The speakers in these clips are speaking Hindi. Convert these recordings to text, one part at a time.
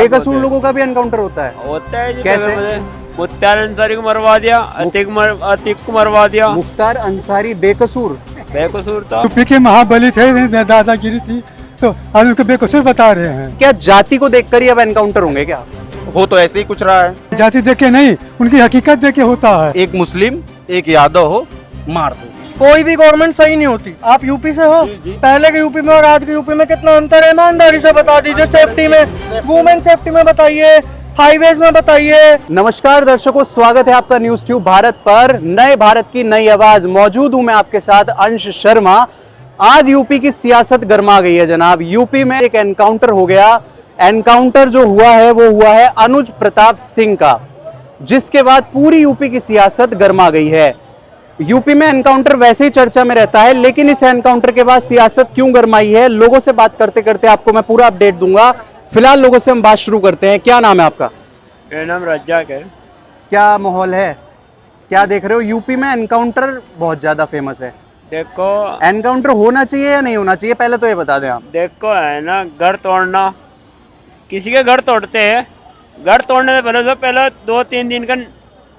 बेकसूर लोगों का भी एनकाउंटर होता है? होता है जी। कैसे? मुख्तार अंसारी को मरवा दिया, अतीक को मरवा दिया। मुख्तार अंसारी बेकसूर? बेकसूर था। यूपी के महाबली थे, दादागिरी थी, तो आज उनको बेकसूर बता रहे हैं। क्या जाति को देखकर ही अब एनकाउंटर होंगे क्या? हो तो ऐसे ही कुछ रहा है। जाति देख के नहीं, उनकी हकीकत देख के होता है। एक मुस्लिम एक यादव हो, मार दो। कोई भी गवर्नमेंट सही नहीं होती। आप यूपी से हो, पहले के यूपी में और आज के यूपी में कितना अंतर है, ईमानदारी से बता दीजिए। सेफ्टी में, वुमेन सेफ्टी में बताइए, हाईवेज में बताइए। नमस्कार दर्शकों, स्वागत है आपका न्यूज ट्यूब भारत पर। नए भारत की नई आवाज, मौजूद हूं मैं आपके साथ अंश शर्मा। आज यूपी की सियासत गर्मा गई है जनाब। यूपी में एक एनकाउंटर हो गया। एनकाउंटर जो हुआ है वो हुआ है अनुज प्रताप सिंह का, जिसके बाद पूरी यूपी की सियासत गर्मा गई है। यूपी में एनकाउंटर वैसे ही चर्चा में रहता है, लेकिन इस एनकाउंटर के बाद सियासत क्यों गर्माई है, लोगों से बात करते करते आपको मैं पूरा अपडेट दूंगा। फिलहाल लोगों से हम बात शुरू करते हैं। क्या नाम है आपका? मेरा नाम रज्जाक है। क्या माहौल है, क्या देख रहे हो? यूपी में एनकाउंटर बहुत ज्यादा फेमस है। देखो, एनकाउंटर होना चाहिए या नहीं होना चाहिए, पहले तो ये बता दें आप। देखो है ना, घर तोड़ना, किसी के घर तोड़ते हैं, घर तोड़ने से पहले 2-3 दिन का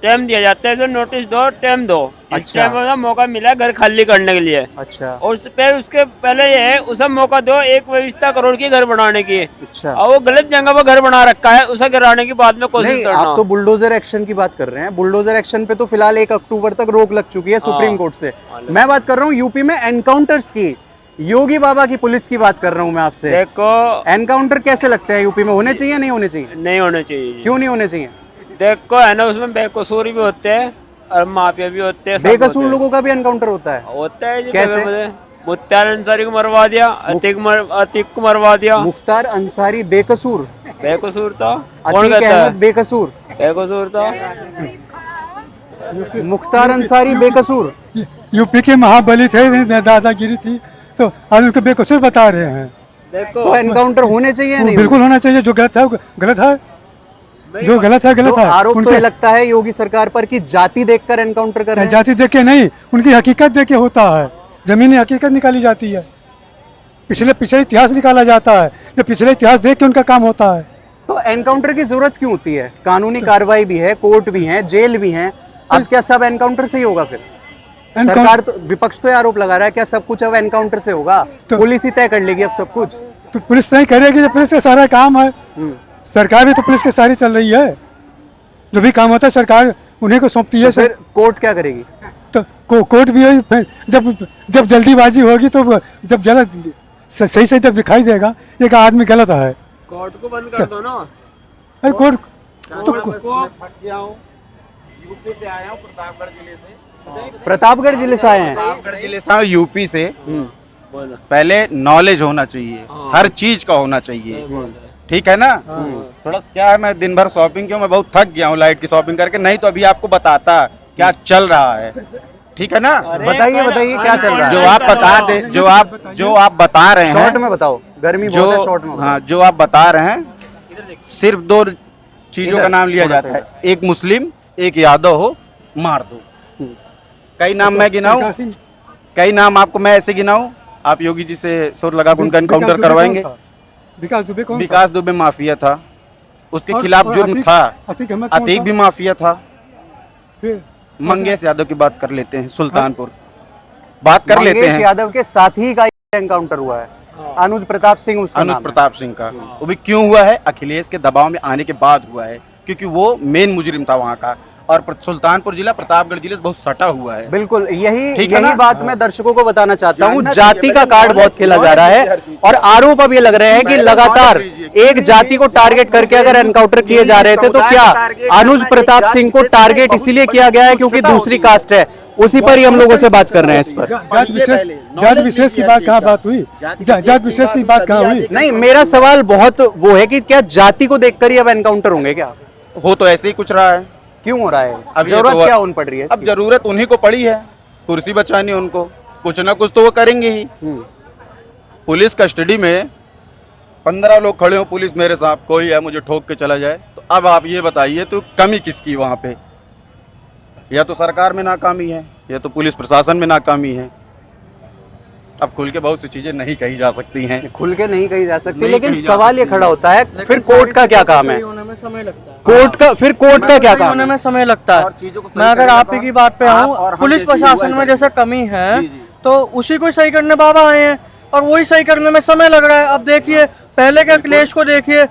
टाइम दिया जाता है, जो नोटिस दो, टाइम दो। इस अच्छा। टाइम में मौका मिला घर खाली करने के लिए। अच्छा और फिर उसके पहले ये है, उसे मौका दो 1 करोड़ की घर बनाने की। अच्छा। और वो गलत जगह पर घर बना रखा है, उसे गिराने की बाद में कोशिश नहीं, करना। आप तो बुलडोजर एक्शन की बात कर रहे हैं। बुलडोजर एक्शन पे तो फिलहाल 1 अक्टूबर तक रोक लग चुकी है सुप्रीम कोर्ट से। मैं बात कर रहा हूँ यूपी में एनकाउंटर्स की, योगी बाबा की पुलिस की बात कर रहा हूँ मैं आपसे। देखो, एनकाउंटर कैसे लगते हैं यूपी में, होने चाहिए नहीं होने चाहिए? नहीं होने चाहिए। क्यों नहीं होने चाहिए? देखो है ना, उसमें बेकसूर भी होते हैं और माफिया भी होते हैं। सब बेकसूर होते हैं। लोगों का भी एनकाउंटर होता है? होता है जी। कैसे? मुख्तार अंसारी को मरवा दिया, अतीक को मरवा दिया। मुख्तार अंसारी बेकसूर? बेकसूर था। कौन अतीक कहता है अहमद बेकसूर? बेकसूर था। मुख्तार अंसारी बेकसूर? यूपी के महाबली थे, दादागिरी थी, तो आज उनको बेकसूर बता रहे हैं। देखो, तो एनकाउंटर होने चाहिए या नहीं? बिल्कुल होना चाहिए। जो गलत है वो गलत है, जो गलत है गलत तो है। आरोप तो उनके ये लगता है योगी सरकार पर कि जाति देखकर एनकाउंटर कर रहे हैं। जाति देख के नहीं, उनकी हकीकत देख के होता है। जमीनी हकीकत निकाली जाती है, पिछले इतिहास निकाला जाता है, जो पिछले इतिहास देख के उनका काम होता है। तो एनकाउंटर की जरूरत क्यों होती है? कानूनी कार्रवाई भी है, कोर्ट भी है, जेल भी है। अब क्या सब एनकाउंटर से ही होगा फिर? सरकार तो, विपक्ष तो ये आरोप लगा रहा है क्या सब कुछ अब एनकाउंटर से होगा? तो- पुलिस ही तय कर लेगी अब सब कुछ? तो पुलिस नहीं करेगी, जो पुलिस का सारा काम है। सरकार भी तो पुलिस के सारी चल रही है, जो भी काम होता है सरकार उन्हीं को सौंपती है। तो फिर कोर्ट क्या करेगी? तो कोर्ट भी है, फिर जब जल्दीबाजी होगी तो जब गलत सही जब दिखाई देगा एक आदमी गलत है, कोर्ट को बंद कर दो ना। अरे कोर्ट तो यूपी से आया हूँ, प्रतापगढ़ जिले से। प्रतापगढ़ जिले से आए हैं? प्रतापगढ़ जिले से यूपी से। पहले नॉलेज होना चाहिए, हर चीज का होना चाहिए, ठीक है ना। थोड़ा क्या है, मैं दिन भर शॉपिंग किया, मैं बहुत थक गया हूँ लाइट की शॉपिंग करके, नहीं तो अभी आपको बताता क्या चल रहा है, ठीक है ना। बताइए बताइए क्या चल रहा है? जो आप बता दे, जो आप बता रहे हैं, शॉर्ट में बताओ, गर्मी बहुत है, शॉर्ट में बताओ। हाँ, जो आप बता रहे हैं, सिर्फ 2 चीजों का नाम लिया जाता है, एक मुस्लिम एक यादव हो, मार दो। कई नाम मैं गिनाऊं, कई नाम आपको मैं ऐसे गिनाऊं, आप योगी जी से सुर लगा के उनका एनकाउंटर करवाएंगे। विकास दुबे कौन? विकास दुबे माफिया था, उसके खिलाफ जुर्म था। अतीक भी माफिया था। फिर मंगेश यादव की बात कर लेते हैं, सुल्तानपुर बात कर लेते मंगेश हैं। यादव के साथी का एनकाउंटर हुआ है, अनुज प्रताप सिंह उसका अनुज नाम है। प्रताप सिंह का, वो भी क्यों हुआ है? अखिलेश के दबाव में आने के बाद हुआ है, क्योंकि वो मेन मुजरिम था वहाँ का। और सुल्तानपुर जिला प्रतापगढ़ जिले से बहुत सटा हुआ है। बिल्कुल, यही ठीक है यही ना? बात मैं दर्शकों को बताना चाहता हूँ। जानना जाति चाहिए, का कार्ड पहले बहुत खेला जा रहा है हर चीज। और आरोप अब ये लग रहे हैं कि पहले लगातार नॉलेज लीजिए। एक जाति को टारगेट करके अगर एनकाउंटर किए जा रहे थे, तो क्या अनुज प्रताप सिंह को टारगेट इसीलिए किया गया है क्योंकि दूसरी कास्ट है? उसी पर ही हम लोगों से बात कर रहे हैं इस पर। जात विशेष की बात कहाँ बात हुई? जात विशेष की बात कहाँ हुई? नहीं, मेरा सवाल बहुत वो है कि क्या जाति को देखकर ही अब एनकाउंटर होंगे क्या? हो तो ऐसे ही कुछ रहा है। क्यों हो रहा है? अब ये जरूरत तो- क्या उन पड़ रही है अब इसकी? जरूरत उन्हीं को पड़ी है, कुर्सी बचानी उनको, कुछ ना कुछ तो वो करेंगे ही। पुलिस कस्टडी में 15 लोग खड़े हो, पुलिस मेरे साथ कोई है मुझे ठोक के चला जाए, तो अब आप ये बताइए तो कमी किसकी वहाँ पे? या तो सरकार में नाकामी है, या तो पुलिस प्रशासन में नाकामी है। अब खुल के बहुत सी चीजें नहीं कही जा सकती हैं। खुल के नहीं कही जा सकती, नहीं लेकिन कही जा सवाल ये सकती खड़ा होता है फिर कोर्ट का क्या काम है? सही होने में समय लगता है। कोर्ट का क्या सही काम होने है? में समय लगता और है। चीजों को सही मैं अगर करने आप का ही की बात पे आप और आऊँ, हम पुलिस जैसी प्रशासन युवा में जैसे कमी है, जी, जी। तो उसी को सही करने बाबा आए हैं और वही सही करने में समय लग रहा है। अब देखिए, पहले के अखिलेश को देखिए,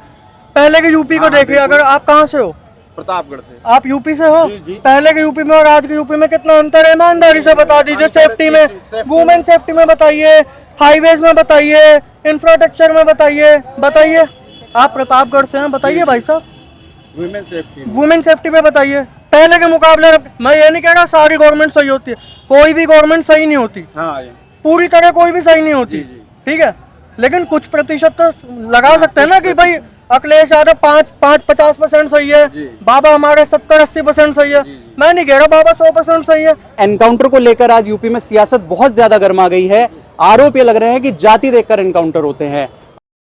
पहले के यूपी को हाँ, देखिए। बिल्कुल। अगर आप कहाँ से हो? प्रतापगढ़ से। आप यूपी से हो? जी, जी। पहले के यूपी में और आज के यूपी में कितना अंतर है, ईमानदारी से बता दीजिए। सेफ्टी में, वुमेन सेफ्टी में बताइए, हाईवेज में बताइए, इंफ्रास्ट्रक्चर में बताइए। आप प्रतापगढ़ से हैं, बताइए भाई साहब। वुमेन सेफ्टी में बताइए। पहले के मुकाबले मैं ये नहीं कह रहा सारी गवर्नमेंट सही होती है, कोई भी गवर्नमेंट सही नहीं होती, हाँ, पूरी तरह कोई भी सही नहीं होती, ठीक है, लेकिन कुछ प्रतिशत तो लगा सकते हैं ना कि भाई अखिलेश यादव 50% सही है, बाबा हमारे 70-80% सही है। मैं नहीं कह रहा बाबा 100% सही है। एनकाउंटर को लेकर आज यूपी में सियासत बहुत ज्यादा गर्मा गई है। आरोप ये लग रहे हैं कि जाति देखकर एनकाउंटर होते हैं।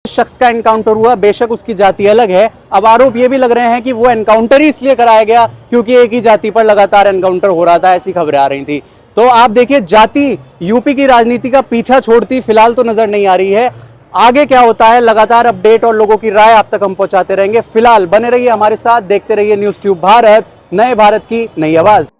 शख्स का एनकाउंटर हुआ, बेशक उसकी जाति अलग है, अब आरोप ये भी लग रहे हैं कि वो एनकाउंटर ही इसलिए कराया गया क्योंकि एक ही जाति पर लगातार एनकाउंटर हो रहा था, ऐसी खबरें आ रही थी। तो आप देखिए, जाति यूपी की राजनीति का पीछा छोड़ती फिलहाल तो नजर नहीं आ रही है। आगे क्या होता है, लगातार अपडेट और लोगों की राय आप तक हम पहुंचाते रहेंगे। फिलहाल बने रहिए हमारे साथ, देखते रहिए न्यूज़ ट्यूब भारत, नए भारत की नई आवाज।